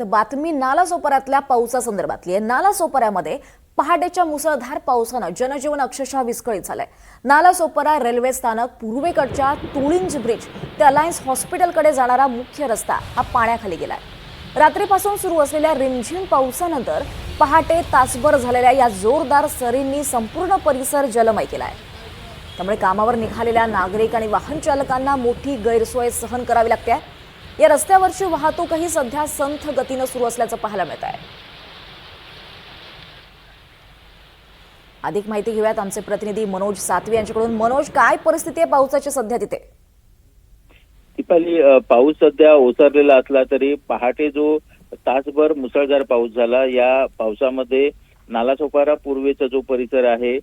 तर बातमी नालासोपाऱ्यातल्या पावसासंदर्भातली आहे। नालासोपाऱ्यामध्ये पहाटेच्या मुसळधार पावसानं जनजीवन अक्षरशः विस्कळीत झालंय। नालासोपारा रेल्वे स्थानक पूर्वेकडच्या तुळिंज ब्रिज ते अलायन्स हॉस्पिटलकडे जाणारा मुख्य रस्ता हा पाण्याखाली गेलाय। रात्रीपासून सुरू असलेल्या रिमझिम पावसानंतर पहाटे तासभर झालेल्या या जोरदार सरींनी संपूर्ण परिसर जलमय केलाय। त्यामुळे कामावर निघालेल्या नागरिक आणि वाहन चालकांना मोठी गैरसोय सहन करावी लागते। या रस्त्यावरची वाहतूकही सध्या संथ गतीने सुरू असल्याचं पाहायला मिळत आहे। अधिक माहिती घेऊयात आमचे प्रतिनिधी मनोज सातवी यांच्याकडून। मनोज, काय परिस्थिती आहे पावसाची सध्या तिथे? दीपाली, पाऊस सध्या ओसरलेला असला तरी पहाटे जो तासभर मुसळधार पाऊस झाला, या पावसामध्ये नालासोपारा पूर्वेचा जो परिसर आहे,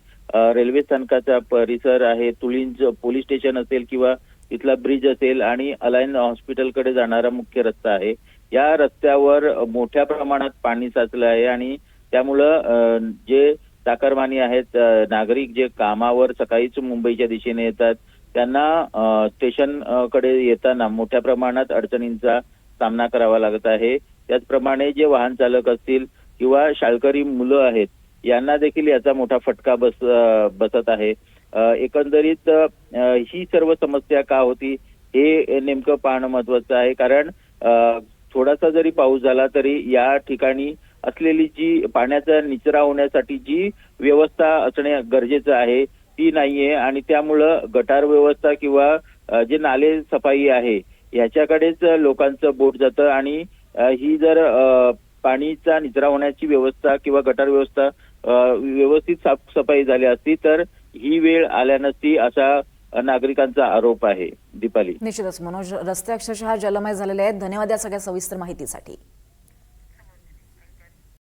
रेल्वे स्थानकाचा परिसर आहे, तुळिंज पोलीस स्टेशन असेल किंवा तिथला ब्रिज असेल आणि अलायन हॉस्पिटलकडे जाणारा मुख्य रस्ता आहे, या रस्त्यावर मोठ्या प्रमाणात पाणी साचलं आहे आणि त्यामुळं जे चाकरमानी आहेत, नागरिक जे कामावर सकाळीच मुंबईच्या दिशेने येतात, त्यांना स्टेशन कडे येताना मोठ्या प्रमाणात अडचणींचा सामना करावा लागत आहे। त्याचप्रमाणे जे वाहन चालक असतील किंवा शाळकरी मुलं आहेत, यांना देखील याचा मोठा फटका बसत आहे। एकंदरीत ही सर्व समस्या का होती हे नेमकं पाहणं महत्वाचं आहे, कारण थोडासा जरी पाऊस झाला तरी या ठिकाणी असलेली जी पाण्याचा निचरा होण्यासाठी जी व्यवस्था असणे गरजेचं आहे ती नाहीये आणि त्यामुळं गटार व्यवस्था किंवा जे नाले सफाई आहे याच्याकडेच लोकांचं बोट जातं आणि ही जर पाणीचा निचरा होण्याची व्यवस्था किंवा गटार व्यवस्था व्यवस्थित साफसफाई झाली असती तर ही वेळ आल्या नसती, असा नागरिकांचा आरोप आहे। दीपाली, निश्चितच मनोज, रस्ते अक्षरशः जलमय झालेले आहेत। धन्यवाद या सगळ्या सविस्तर माहितीसाठी।